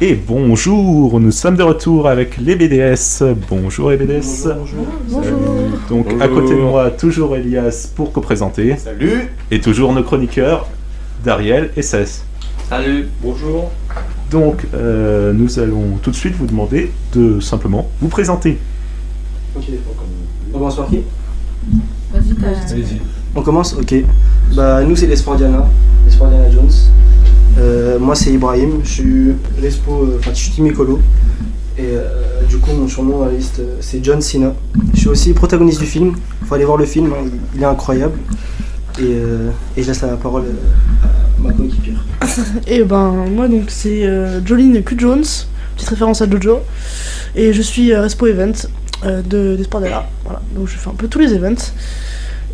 Et bonjour, nous sommes de retour avec les BDS. Bonjour les BDS. Bonjour. Donc Bonjour. à côté de moi, toujours Elias pour co-présenter. Salut. Et toujours nos chroniqueurs, Dariel et Cess. Salut. Bonjour. Donc nous allons tout de suite vous demander de simplement vous présenter. Ok, on commence par qui? Allez-y. On commence? Ok. Bah nous c'est les Spordiana Jones. Moi c'est Ibrahim, je suis respo, je suis team écolo. Et du coup mon surnom dans la liste c'est John Cena. Je suis aussi protagoniste du film, faut aller voir le film, hein, il est incroyable. Et je laisse la parole à ma coéquipière. Et ben moi donc c'est Jolene Q. Jones, petite référence à Jojo. Et je suis respo event des Spordiana. Voilà, donc je fais un peu tous les events.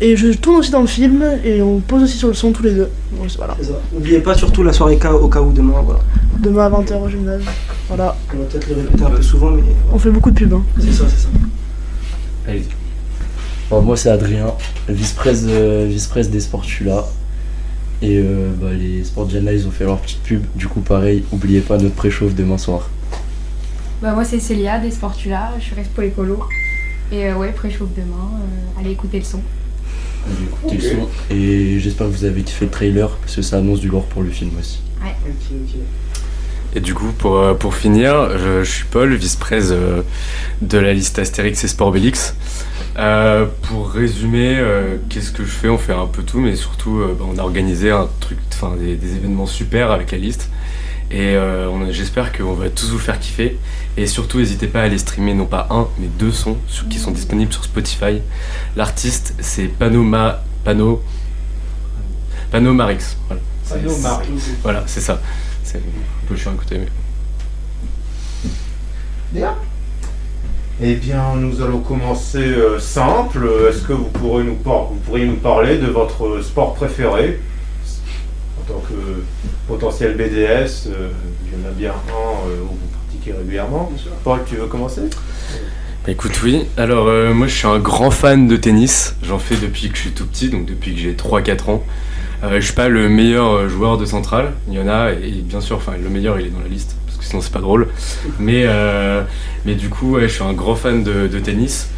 Et je tourne aussi dans le film et on pose aussi sur le son tous les deux. Donc, voilà. C'est ça. N'oubliez pas surtout la soirée K au cas où demain, voilà. Demain à 20h au gymnase. Voilà. On va peut-être le répéter un peu souvent mais On fait beaucoup de pubs. Hein. c'est ça. Allez-y. Bon, moi c'est Adrien, vice-presse des Sportula. Et les Sportdiana ils ont fait leur petite pub. Du coup pareil, oubliez pas notre préchauffe demain soir. Bah moi c'est Célia des Sportula, je suis respo écolo. Et ouais, préchauffe demain, allez écouter le son. Allez écoutez le son. Et j'espère que vous avez kiffé le trailer parce que ça annonce du lourd pour le film aussi. Ok. Et du coup, pour finir, je suis Paul, vice-presse de la liste Astérix et Sportbellix. Pour résumer, qu'est-ce que je fais? On fait un peu tout, mais surtout, on a organisé des événements super avec la liste. Et j'espère qu'on va tous vous faire kiffer. Et surtout, n'hésitez pas à aller streamer non pas un, mais deux sons qui sont disponibles sur Spotify. L'artiste, c'est Panomarix. Voilà. Voilà, c'est ça. C'est un peu chiant à écouter, mais... Bien. Eh bien, nous allons commencer simple. Est-ce que vous pourriez nous parler de votre sport préféré? En tant que potentiel BDS, il y en a bien un où vous pratiquez régulièrement. Paul, tu veux commencer? Bah écoute, oui. Alors, moi, je suis un grand fan de tennis. J'en fais depuis que je suis tout petit, donc depuis que j'ai 3-4 ans. Je suis pas le meilleur joueur de centrale. Il y en a, et bien sûr, le meilleur, il est dans la liste, parce que sinon, c'est pas drôle. Mais du coup, ouais, je suis un grand fan de tennis.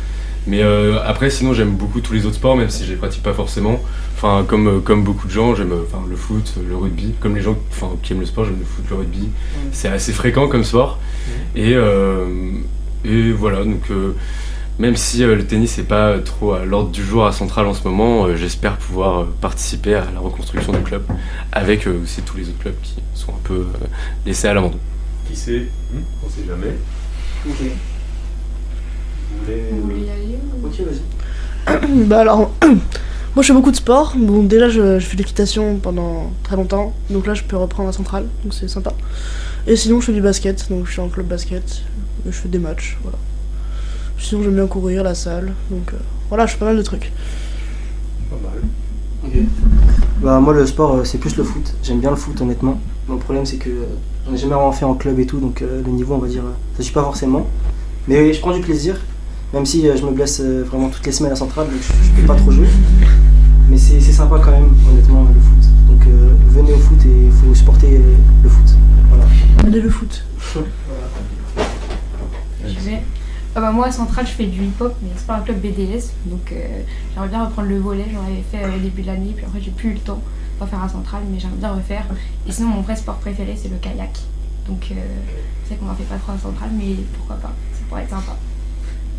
Mais après, sinon, j'aime beaucoup tous les autres sports, même si je les pratique pas forcément. Enfin, comme beaucoup de gens, j'aime le foot, le rugby. Comme les gens qui aiment le sport, j'aime le foot, le rugby. C'est assez fréquent comme sport. Et voilà, donc même si le tennis n'est pas trop à l'ordre du jour à Centrale en ce moment, j'espère pouvoir participer à la reconstruction du club avec aussi tous les autres clubs qui sont un peu laissés à l'abandon. Qui sait? On sait jamais. Ok. Vous voulez y aller ou... Ok, vas-y. Bah alors, moi je fais beaucoup de sport. Bon déjà je fais de l'équitation pendant très longtemps. Donc là je peux reprendre la centrale, donc c'est sympa. Et sinon je fais du basket, donc je suis en club basket. Je fais des matchs, voilà. Sinon j'aime bien courir, la salle, donc voilà, je fais pas mal de trucs. Pas mal. Ok. Bah moi le sport c'est plus le foot, j'aime bien le foot honnêtement. Mon problème c'est que j'en ai jamais vraiment fait en club et tout, donc le niveau on va dire ça suit pas forcément. Mais je prends du plaisir, même si je me blesse vraiment toutes les semaines à Centrale, donc je peux pas trop jouer. Mais c'est sympa quand même honnêtement le foot. Donc venez au foot et il faut supporter le foot. Voilà. Allez le foot. Je vais. Moi à Centrale je fais du hip-hop, mais c'est pas un club BDS, donc j'aimerais bien reprendre le volley. J'en avais fait au début de l'année, puis après j'ai plus eu le temps de refaire à Centrale, mais j'aimerais bien refaire. Et sinon mon vrai sport préféré c'est le kayak. Donc je sais qu'on en fait pas trop à Centrale, mais pourquoi pas, ça pourrait être sympa.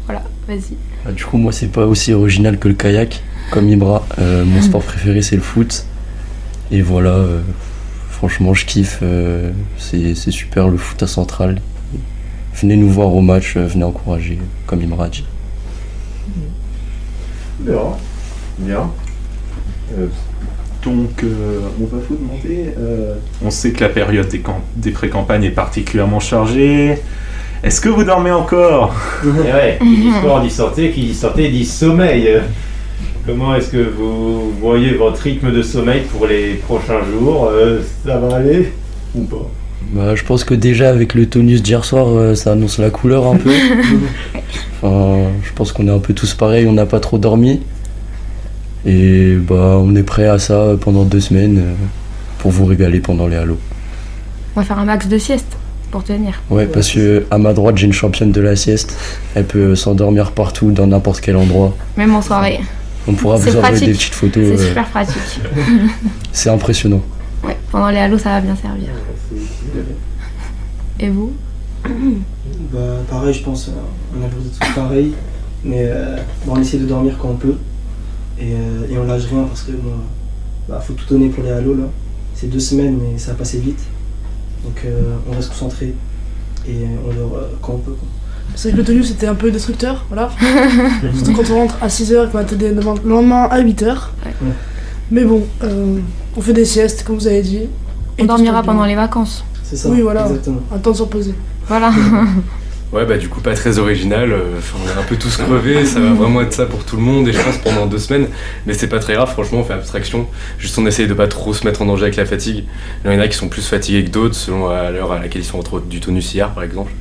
Voilà, vas-y. Du coup moi c'est pas aussi original que le kayak, comme Ibra. Mon sport préféré c'est le foot. Et voilà, franchement je kiffe, c'est super le foot à Centrale. Venez nous voir au match, venez encourager, comme Ibra a dit. Bien. Donc on va vous demander, on sait que la période des pré-campagnes est particulièrement chargée. Est-ce que vous dormez encore? Et ouais, qui dit sport dit santé, qui dit santé dit sommeil. Comment est-ce que vous voyez votre rythme de sommeil pour les prochains jours? Ça va aller ou pas? Bah, je pense que déjà avec le tonus d'hier soir, ça annonce la couleur un peu. Enfin, je pense qu'on est un peu tous pareils, on n'a pas trop dormi. Et bah, on est prêt à ça pendant 2 semaines pour vous régaler pendant les halos. On va faire un max de sieste. pour tenir. Ouais, parce que à ma droite, j'ai une championne de la sieste. Elle peut s'endormir partout, dans n'importe quel endroit. Même en soirée. On pourra C'est vous envoyer pratique. des petites photos. C'est super pratique. C'est impressionnant. Ouais, pendant les halos, ça va bien servir. Et vous? Bah, pareil, je pense, on a tous pareil, mais on essaie de dormir quand on peut, et on lâche rien parce que faut tout donner pour les halos là. C'est 2 semaines, mais ça va passer vite, donc on reste concentré et on dort quand on peut, quoi. C'est vrai que le tenue c'était un peu destructeur, voilà. Surtout quand on rentre à 6h et qu'on a TD le lendemain à 8h. Ouais. Mais bon, on fait des siestes, comme vous avez dit. On dormira pendant les vacances. C'est ça, Oui, voilà. exactement. Un temps de se reposer. Voilà. Ouais, bah du coup, pas très original. On est un peu tous crevés, ça va vraiment être ça pour tout le monde, et je pense pendant 2 semaines. Mais c'est pas très grave, franchement, on fait abstraction. Juste, on essaye de pas trop se mettre en danger avec la fatigue. Il y en a qui sont plus fatigués que d'autres, selon l'heure à laquelle ils sont rentrés du tonus hier, par exemple.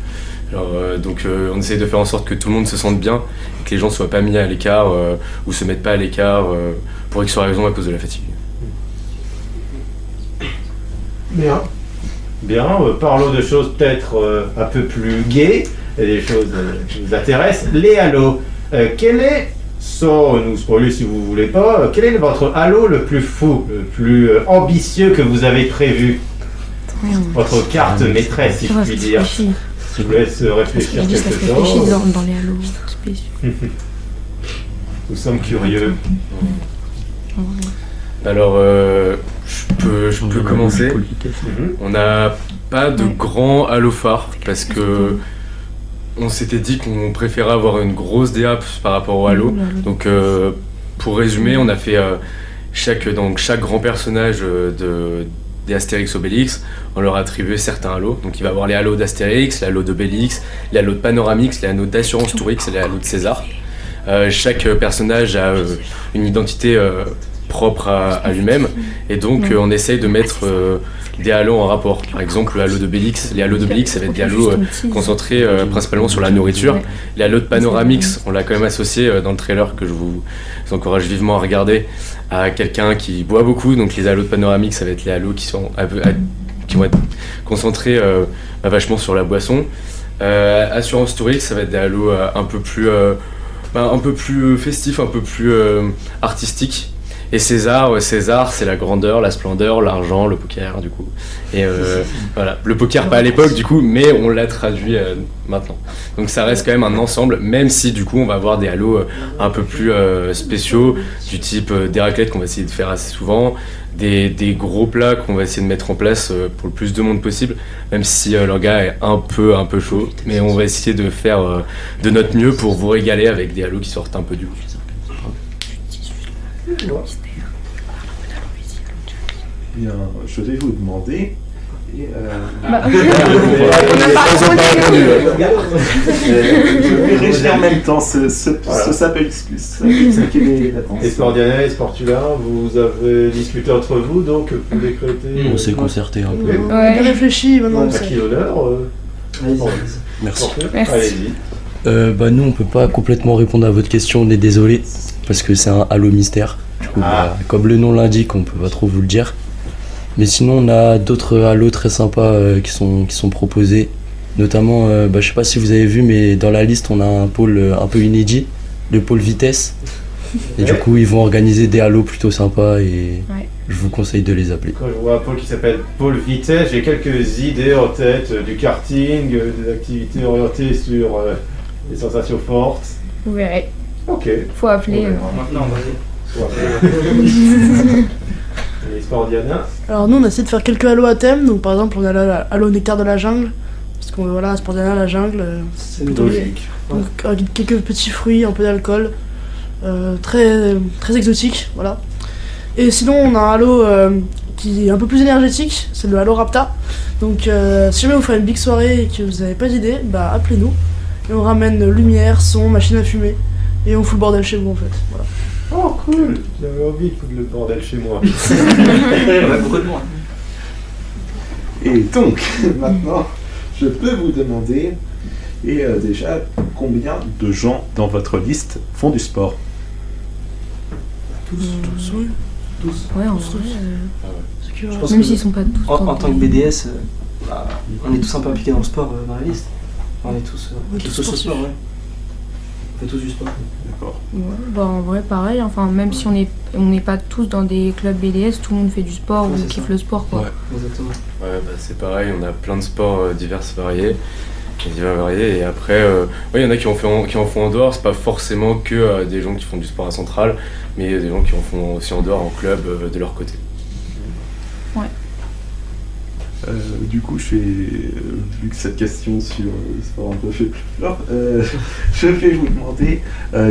Donc, on essaye de faire en sorte que tout le monde se sente bien, et que les gens soient pas mis à l'écart, ou se mettent pas à l'écart pour X raison à cause de la fatigue. Bien. Bien, parlons de choses peut-être un peu plus gaies, et des choses qui nous intéressent. Les halos. Quel est, sans nous spoiler si vous voulez pas, quel est votre halo le plus fou, le plus ambitieux que vous avez prévu? Votre carte maîtresse, si je puis dire. Je vous laisse réfléchir quelque chose. Dans les halos spéciaux. Nous sommes curieux. Alors, je peux commencer. On n'a pas de grand halo phare parce que on s'était dit qu'on préférait avoir une grosse DA par rapport au halo. Donc, pour résumer, on a fait chaque grand personnage des Astérix Obélix, on leur a attribué certains halos. Donc, il va y avoir les halos d'Astérix, les halos d'Obélix, les halos de Panoramix, les halos d'Assurance Tourix et les halos de César. Chaque personnage a une identité propre à lui-même, et donc on essaye de mettre des halos en rapport. Par exemple, le halo d'Obélix, les halos d'Obélix, ça va être des halos concentrés principalement sur la nourriture. Les halos de Panoramix, on l'a quand même associé dans le trailer que je vous encourage vivement à regarder, à quelqu'un qui boit beaucoup. Donc les halos de Panoramix, ça va être les halos qui vont être concentrés vachement sur la boisson. Assurance Tourix, ça va être des halos un peu plus festifs, un peu plus artistiques. Et César, c'est la grandeur, la splendeur, l'argent, le poker, du coup. Et voilà, le poker pas à l'époque, du coup, mais on l'a traduit maintenant. Donc ça reste quand même un ensemble, même si, du coup, on va avoir des halos un peu plus spéciaux, du type des raclettes qu'on va essayer de faire assez souvent, des gros plats qu'on va essayer de mettre en place pour le plus de monde possible, même si le gars est un peu chaud. Mais on va essayer de faire de notre mieux pour vous régaler avec des halos qui sortent un peu du coup. Bien, je vais vous demander. Je vais régir en même temps ce s'appelle excuse. Et Spordiana et Sportula, vous avez discuté entre vous donc pour décréter. On s'est concerté un peu. On a bien réfléchi maintenant. À qui l'honneur Merci. Merci. Nous, on peut pas complètement répondre à votre question, on est désolé, parce que c'est un halo mystère. Du coup, comme le nom l'indique, on peut pas trop vous le dire. Mais sinon, on a d'autres halos très sympas qui sont proposés. Notamment, je sais pas si vous avez vu, mais dans la liste, on a un pôle un peu inédit, le pôle vitesse. Et du coup, ils vont organiser des halos plutôt sympas et je vous conseille de les appeler. Quand je vois un pôle qui s'appelle Pôle Vitesse, j'ai quelques idées en tête du karting, des activités orientées sur les sensations fortes. Vous verrez. Ok. Faut appeler. Maintenant, Et Spordiana. Alors nous on a essayé de faire quelques halos à thème, donc par exemple on a là halo nectar de la jungle, parce qu'on voilà, Spordiana la jungle, c'est plutôt logique. Donc avec quelques petits fruits, un peu d'alcool, très, très exotique, voilà. Et sinon on a un halo qui est un peu plus énergétique, c'est le halo Rapta. Donc si jamais vous faites une big soirée et que vous n'avez pas d'idée, appelez-nous et on ramène lumière, son, machine à fumer et on fout le bordel chez vous en fait, voilà. Oh cool, j'avais envie de foutre le bordel chez moi. On a beaucoup de monde. Et donc, maintenant, je peux vous demander, déjà, combien de gens dans votre liste font du sport? Tous, oui. Tous. Ouais, en Tous. vrai. Je pense Même que s'ils sont pas tous. en tant que BDS, On est tous un peu impliqués dans le sport dans la liste. On est tous au sport, ouais. On fait tous du sport. D'accord. Ouais, bah en vrai pareil, enfin même si on n'est pas tous dans des clubs BDS, tout le monde fait du sport Ouais, ou c'est kiffe ça. le sport quoi. Ouais. Exactement. Ouais, bah, c'est pareil, on a plein de sports divers variés. Et après, il y en a qui en font en dehors, c'est pas forcément que des gens qui font du sport à Centrale, mais il y a des gens qui en font aussi en dehors en club de leur côté. Du coup, vu que cette question sur le sport un peu fait peur, je vais vous demander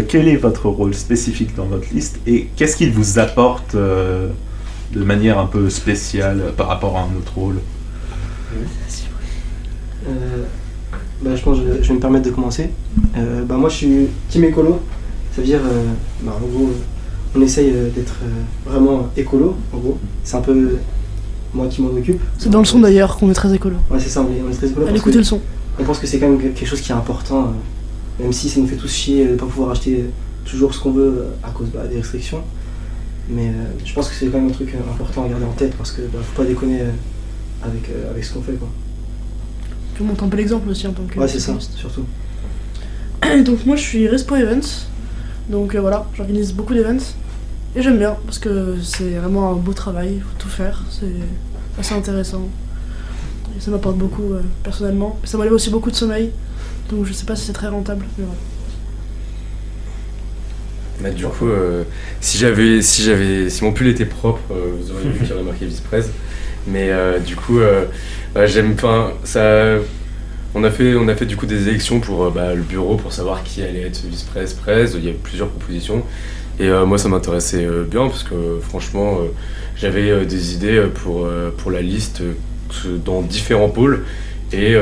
quel est votre rôle spécifique dans votre liste et qu'est-ce qu'il vous apporte de manière un peu spéciale par rapport à un autre rôle. Je pense que je vais me permettre de commencer. Moi je suis team écolo, ça veut dire en gros on essaye d'être vraiment écolo, en gros. C'est un peu moi qui m'en occupe. C'est dans le son d'ailleurs qu'on est très écolo. Ouais c'est ça, on est très écolo. Allez écouter le son. On pense que c'est quand même quelque chose qui est important, même si ça nous fait tous chier de ne pas pouvoir acheter toujours ce qu'on veut à cause des restrictions. Mais je pense que c'est quand même un truc important à garder en tête parce que faut pas déconner avec ce qu'on fait quoi. Tu montres un peu l'exemple aussi en tant que... Ouais c'est ça, surtout. Donc moi je suis Respo Events, donc voilà, j'organise beaucoup d'events et j'aime bien parce que c'est vraiment un beau travail, il faut tout faire, c'est assez intéressant et ça m'apporte beaucoup personnellement. Ça m'enlève aussi beaucoup de sommeil, donc je sais pas si c'est très rentable, mais voilà. Bah, du coup, si mon pull était propre, vous auriez vu qu'il y aurait marqué vice-prez. Mais du coup, j'aime pas ça. On a fait du coup des élections pour le bureau pour savoir qui allait être vice-prez. Il y avait plusieurs propositions et moi ça m'intéressait bien parce que franchement j'avais des idées pour la liste dans différents pôles et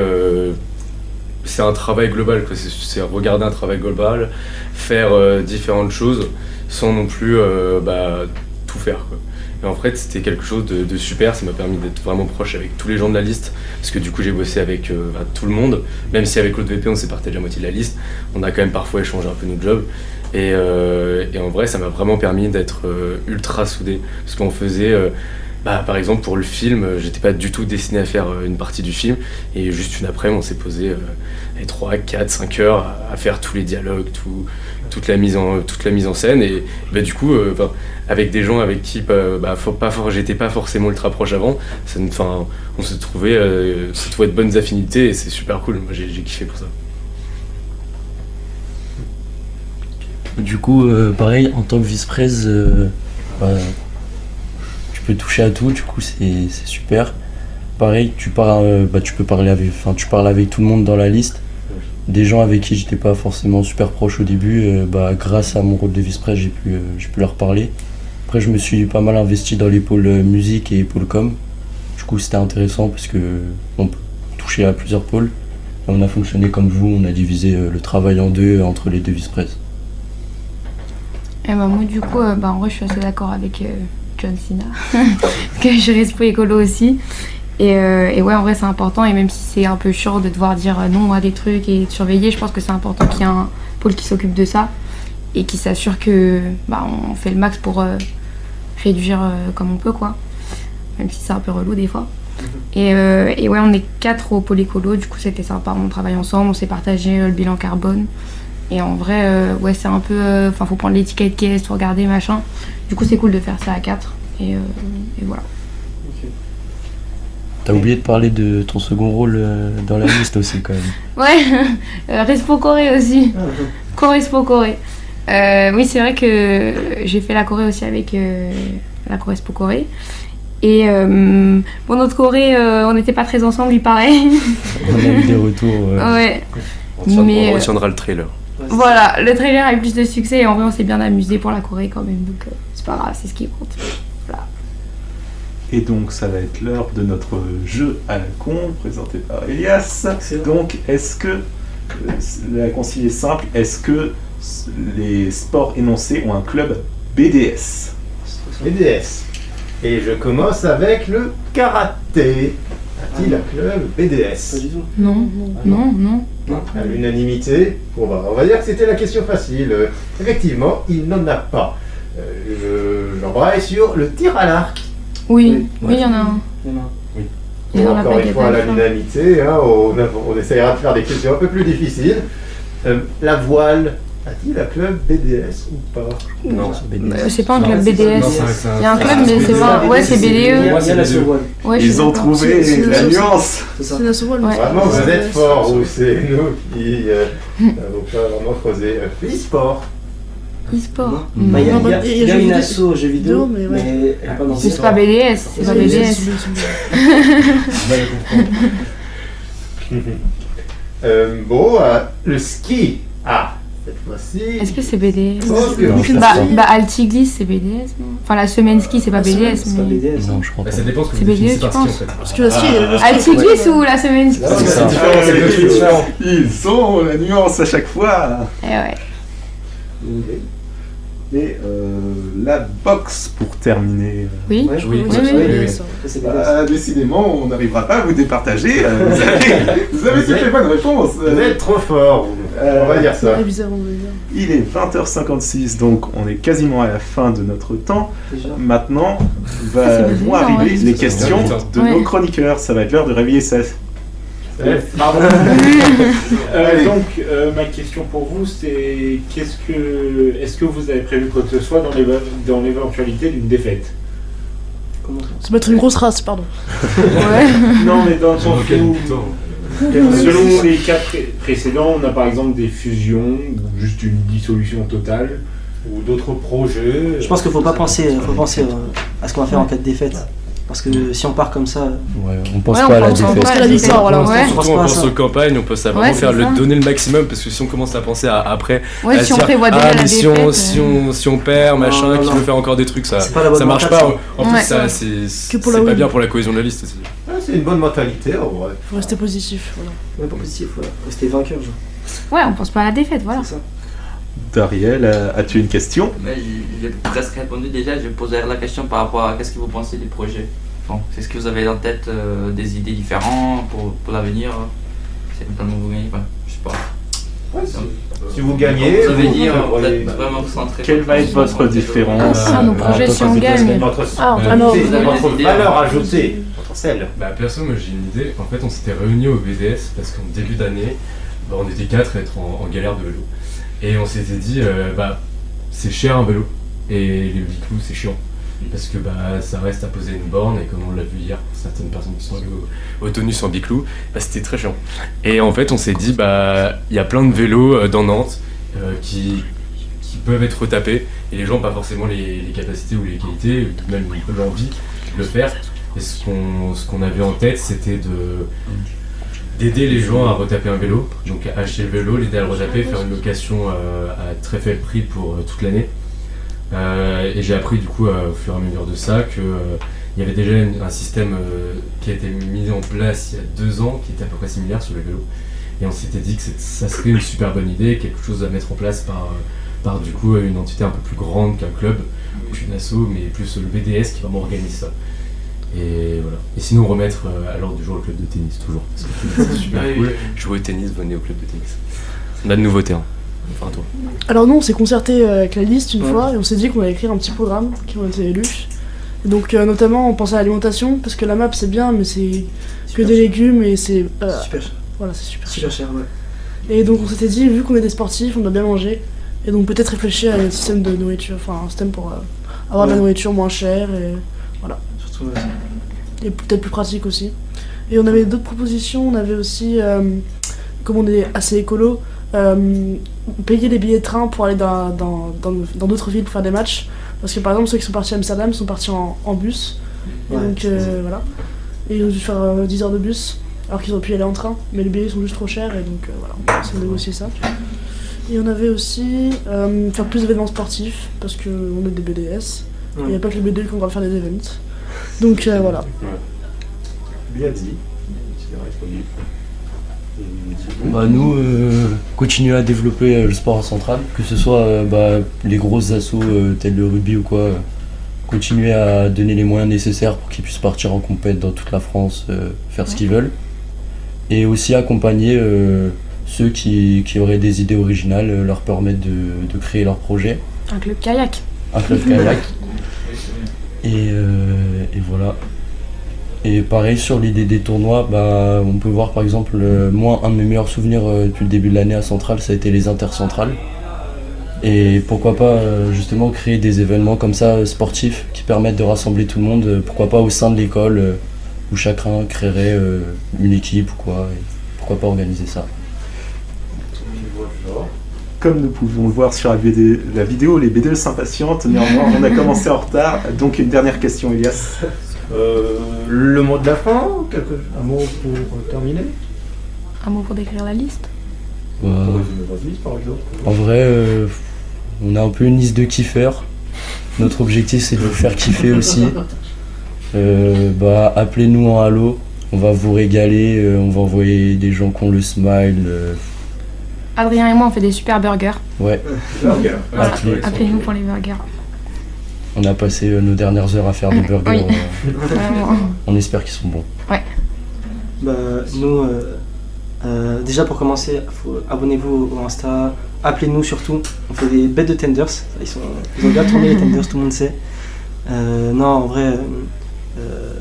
c'est un travail global quoi. C'est regarder un travail global, faire différentes choses sans non plus tout faire quoi. Et en fait c'était quelque chose de super, ça m'a permis d'être vraiment proche avec tous les gens de la liste parce que du coup j'ai bossé avec tout le monde, même si avec l'autre VP on s'est partagé la moitié de la liste, on a quand même parfois échangé un peu nos jobs et en vrai ça m'a vraiment permis d'être ultra soudé parce qu'on faisait par exemple pour le film, j'étais pas du tout destiné à faire une partie du film et juste une après-midi on s'est posé 3, 4, 5 heures à faire tous les dialogues, toute la mise en scène et du coup avec des gens avec qui j'étais pas forcément ultra proche avant, on s'est trouvé de bonnes affinités et c'est super cool, moi j'ai kiffé pour ça. Du coup, pareil, en tant que vice-prez, tu peux toucher à tout, du coup c'est super. Pareil, tu parles avec tout le monde dans la liste. Des gens avec qui j'étais pas forcément super proche au début, grâce à mon rôle de vice-prez, j'ai pu leur parler. Après, je me suis pas mal investi dans les pôles musique et pôle com. Du coup, c'était intéressant parce que on peut toucher à plusieurs pôles. Et on a fonctionné comme vous, on a divisé le travail en deux entre les deux vice-prez. Et moi, du coup, en vrai, je suis assez d'accord avec John Cena, parce que je reste écolo aussi. Et ouais, en vrai, c'est important. Et même si c'est un peu chiant de devoir dire non à des trucs et de surveiller, je pense que c'est important qu'il y ait un pôle qui s'occupe de ça et qui s'assure que on fait le max pour réduire comme on peut, quoi. Même si c'est un peu relou des fois. Et ouais, on est 4 au pôle écolo, du coup c'était sympa, on travaille ensemble, on s'est partagé le bilan carbone. Et en vrai, ouais, c'est un peu... faut prendre l'étiquette caisse, tout regarder, machin. Du coup, c'est cool de faire ça à 4. Et voilà. Okay. T'as oublié de parler de ton second rôle dans la liste aussi, quand même. Ouais, Respo Corée aussi. Respo Corée. Oui, c'est vrai que j'ai fait la Corée aussi avec la Respo Corée. Et notre Corée, on n'était pas très ensemble, il paraît. On a eu des retours. Ouais. On retiendra le trailer. Voilà, le trailer a eu plus de succès et en vrai on s'est bien amusé pour la Corée quand même, donc c'est pas grave, c'est ce qui compte. Voilà. Et donc ça va être l'heure de notre jeu à la con présenté par Elias. Donc est-ce que, la consigne est simple, est-ce que les sports énoncés ont un club BDS? BDS. Et je commence avec le karaté. A-t-il un club BDS? Pas du tout. Non. À l'unanimité, on va dire que c'était la question facile. Effectivement, il n'en a pas. J'embraye sur le tir à l'arc. Oui, il y en a un. Il y en a un. Oui. Et dans la encore une baguette fois, à à la fin. l'unanimité, hein, on essaiera de faire des questions un peu plus difficiles. La voile, a-t-il un club BDS ou pas? Non. C'est pas un Non, club c'est- BDS. non, c'est Il y a un club, mais c'est BDE. pas. Ouais, c'est Il y BDE. a c'est la BDE. Sovoile. Ouais, je suis Ils ont d'accord. trouvé C'est la le- nuance. C'est ça. C'est la Sovoile. Ouais. Vraiment, vous Ouais. êtes forts ou c'est nous qui n'avons pas vraiment creusé. E-sport. E-sport. Bah, il y a- Non, il y a- il y a il y a jeux une vidéo- asso jeux vidéo, mais ouais. mais elle est pas dans C'est le pas BDS, c'est pas BDS. Bon, le ski. Ah, cette fois-ci. Est-ce que c'est BDS? Je pense que Non, oui. je pense Bah, pas. bah Altiglisse, c'est BDS, non? Enfin, la semaine ski, c'est pas La semaine, BDS, C'est pas mais. BDS. Non, je crois Bah, pas. ça dépend ce que C'est vous BDE, définissez tu par ski en penses fait. Parce que la ski, Altiglisse ou la semaine ski? C'est ça. différent, c'est deux trucs différents. Ils ont la nuance à chaque fois. Eh ouais. Et la boxe pour terminer. Oui. Ouais, je Oui, crois que oui, c'est oui, BDS. oui. Ça, c'est BDS. Décidément, on n'arrivera pas à vous départager. Vous avez toutes les bonnes réponses. Vous êtes trop fort, on va dire ça. C'est bizarre, on va dire. Il est 20h56, donc on est quasiment à la fin de notre temps. Déjà. Maintenant, c'est vont bizarre, arriver ouais. les questions de Ouais. nos chroniqueurs. Ça va être l'heure de réveiller ça. Pardon. Allez. Donc, ma question pour vous, c'est est-ce que vous avez prévu quoi que ce soit dans l'éventualité d'une défaite? Comment ça? Ça va être une grosse race, pardon. Ouais. Non, mais dans le sens Dans quel où, temps selon les cas précédents, on a par exemple des fusions ou juste une dissolution totale. Ou d'autres projets. Je pense qu'il faut penser à ce qu'on va faire en cas de défaite. Parce que si on part comme ça, Ouais, on pense Ouais, pas à la pense défaite. pas à la victoire, voilà. Ouais. pense Surtout pas on à pense ça. aux campagnes, on pense à vraiment Ouais, faire c'est ça. donner le maximum parce que si on commence à penser à après, Ouais, à si on se dire, prévoit déjà la mais si défaite. si on perd, machin, non, qui non. veut faire encore des trucs, ça c'est pas la bonne ça marche mentale, pas. ça. En plus, Ouais. ça Que c'est pour la pas win. bien pour la cohésion de la liste aussi. Ah, c'est une bonne mentalité en vrai. Faut rester positif, voilà. même pas positif, voilà. Rester vainqueur, genre. Ouais, on pense pas à la défaite, voilà. C'est ça. Dariel, as-tu une question? Mais j'ai presque répondu déjà, je posais la question par rapport à qu'est-ce que vous pensez du projet. Bon, c'est ce que vous avez en tête, des idées différentes pour l'avenir. C'est notamment vous gagnez, enfin, je sais pas. Si vous gagnez, Vous avez dit, vous vous voyez êtes vraiment centré. Quelle va être votre différence Ah, nos projets, si on gagne. votre Ah, Bah, alors, vous avez votre des idées, valeur hein. ajoutée potentielle. Bah perso, moi j'ai une idée. En fait, on s'était réunis au BDS parce qu'en début d'année, bah, on était 4 à être en galère de vélo. Et on s'était dit, bah c'est cher un vélo. Et les biclous, c'est chiant. Parce que bah, ça reste à poser une borne. Et comme on l'a vu hier, pour certaines personnes qui sont allées au tonus en biclou, bah, c'était très chiant. Et en fait, on s'est dit, bah il y a plein de vélos dans Nantes qui peuvent être retapés. Et les gens n'ont pas forcément les capacités ou les qualités, ou même l'envie de le faire. Et ce qu'on avait en tête, c'était d'aider les gens à retaper un vélo, donc à acheter le vélo, l'aider à le retaper, faire une location à très faible prix pour toute l'année. Et j'ai appris du coup au fur et à mesure de ça qu'il y avait déjà un système qui a été mis en place il y a 2 ans qui était à peu près similaire sur les vélos. Et on s'était dit que ça serait une super bonne idée, quelque chose à mettre en place par du coup une entité un peu plus grande qu'un club, une asso, mais plus le BDS qui vraiment organise ça. Et voilà. Et sinon remettre à l'ordre du jour le club de tennis toujours. Parce que c'est super cool. Jouer au tennis, venez au club de tennis. On a de nouveaux terrains. Enfin toi. Alors nous on s'est concerté avec la liste une Ouais. fois et on s'est dit qu'on allait écrire un petit programme qui ont été élus. Et donc notamment on pensait à l'alimentation parce que la map c'est bien mais c'est que des légumes et c'est Super cher. voilà c'est super Super cher. cher, ouais. Et donc on s'était dit vu qu'on est des sportifs on doit bien manger et donc peut-être réfléchir à un système de nourriture, enfin un système pour avoir de la Ouais. nourriture moins chère et Surtout, ouais. et peut-être plus pratique aussi. Et on avait d'autres propositions, on avait aussi, comme on est assez écolo, payer des billets de train pour aller dans d'autres villes pour faire des matchs. Parce que par exemple ceux qui sont partis à Amsterdam sont partis en bus. Et Ouais, donc c'est- voilà. Et ils ont dû faire 10 heures de bus alors qu'ils auraient pu y aller en train. Mais les billets sont juste trop chers et donc voilà, on va essayer de négocier ça. Et on avait aussi faire plus d'événements sportifs parce qu'on est des BDS. Il n'y a pas que les BD qui ont le droit de faire des events. Donc voilà. Bien dit. C'est répondu. Bah nous, continuer à développer le sport en centrale, que ce soit les grosses assos tels le rugby ou quoi, continuer à donner les moyens nécessaires pour qu'ils puissent partir en compète dans toute la France, faire ce qu'ils veulent. Et aussi accompagner ceux qui auraient des idées originales, leur permettre de créer leur projet, Un club kayak. un club kayak. Et voilà. Et pareil sur l'idée des tournois, bah, on peut voir par exemple, moi un de mes meilleurs souvenirs depuis le début de l'année à Centrale, ça a été les intercentrales. Et pourquoi pas justement créer des événements comme ça sportifs qui permettent de rassembler tout le monde, pourquoi pas au sein de l'école où chacun créerait une équipe ou quoi, et pourquoi pas organiser ça. Comme nous pouvons le voir sur la vidéo, les BDE s'impatientent, néanmoins on a commencé en retard, donc une dernière question Elias. Le mot de la fin, un mot pour terminer? Un mot pour décrire la liste? Bah, Pour résumer votre liste par exemple. en vrai, on a un peu une liste de kiffeurs. Notre objectif c'est de vous faire kiffer aussi. Bah, appelez-nous en halo, on va vous régaler, on va envoyer des gens qui ont le smile. Adrien et moi on fait des super burgers. Ouais, Burger. Voilà, Appelez- appelez-nous pour les burgers. on a passé nos dernières heures à faire des burgers. Oui. Vraiment. On espère qu'ils sont bons. Bah, nous, déjà pour commencer, abonnez-vous au Insta, appelez-nous surtout. On fait des bêtes de tenders, ils ont bien tourné les tenders, tout le monde sait. Non, en vrai,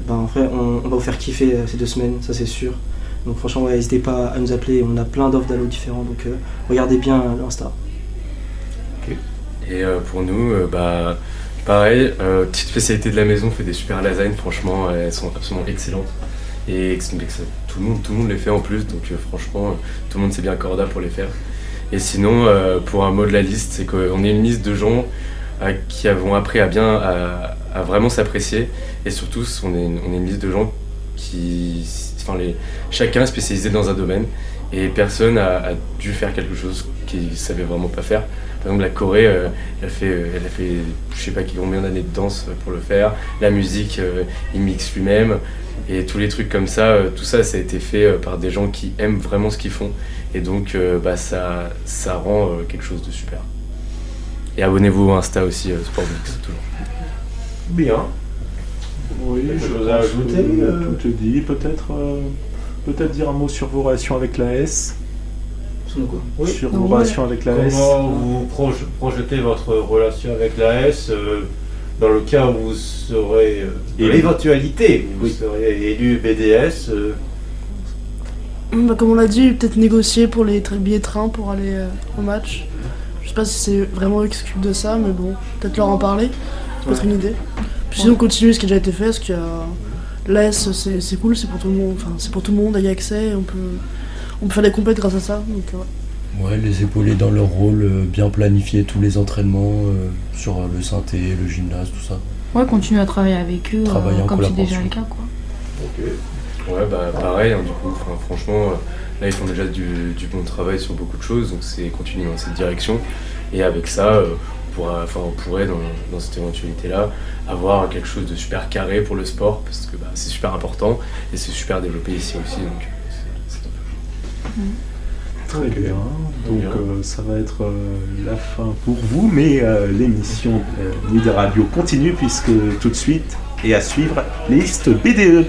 on va vous faire kiffer ces 2 semaines, ça c'est sûr. Donc franchement, ouais, n'hésitez pas à nous appeler, on a plein d'offres d'allo différents, donc regardez bien l'Insta. Et pour nous, bah, pareil, petite spécialité de la maison, on fait des super lasagnes, franchement, elles sont absolument excellentes. Et tout le monde les fait en plus, donc franchement, tout le monde s'est bien corda pour les faire. Et sinon, pour un mot de la liste, c'est qu'on est une liste de gens qui avons appris à vraiment s'apprécier. Et surtout, on est une liste de gens chacun est spécialisé dans un domaine. Et personne a dû faire quelque chose qu'il ne savait vraiment pas faire. Par exemple, la Corée, elle a fait je sais pas combien d'années de danse pour le faire. La musique, il mixe lui-même. Et tous les trucs comme ça, tout ça, ça a été fait par des gens qui aiment vraiment ce qu'ils font. Et donc, ça rend quelque chose de super. Et abonnez-vous au Insta aussi, Sportmix, toujours. Bien. Oui, Quelque je chose à pense ajouter, que tout est dit. Peut-être dire un mot sur vos relations avec l'AS. Sur nous, quoi. Oui. Sur Non, vos ouais. relations avec l'AS. Comment vous projetez votre relation avec l'AS dans le cas où vous serez, dans Élu. l'éventualité où vous Oui. serez élu BDS Bah, comme on l'a dit, peut-être négocier pour les billets de train pour aller au match. Je sais pas si c'est vraiment eux qui s'occupent de ça, mais bon, peut-être leur en parler, ça peut être une idée. Puis sinon, continuer ce qui a déjà été fait, parce que l'AS c'est cool, c'est pour tout le monde, enfin c'est pour tout le monde, il y a accès, on peut faire des compètes grâce à ça, donc ouais. Ouais, les épauler dans leur rôle, bien planifier tous les entraînements sur le synthé, le gymnase, tout ça. Ouais, continuer à travailler avec eux, Travailler en comme c'est déjà collaboration. le cas, quoi. Ok. Ouais, bah pareil, hein, du coup, franchement, là ils font déjà du bon travail sur beaucoup de choses, donc c'est continuer dans cette direction. Et avec ça, on pourrait dans cette éventualité-là, avoir quelque chose de super carré pour le sport, parce que c'est super important et c'est super développé ici aussi, donc c'est top. Très bien. Donc Bien. ça va être la fin pour vous, mais l'émission Nuit de Radio continue puisque tout de suite et à suivre les listes BDE.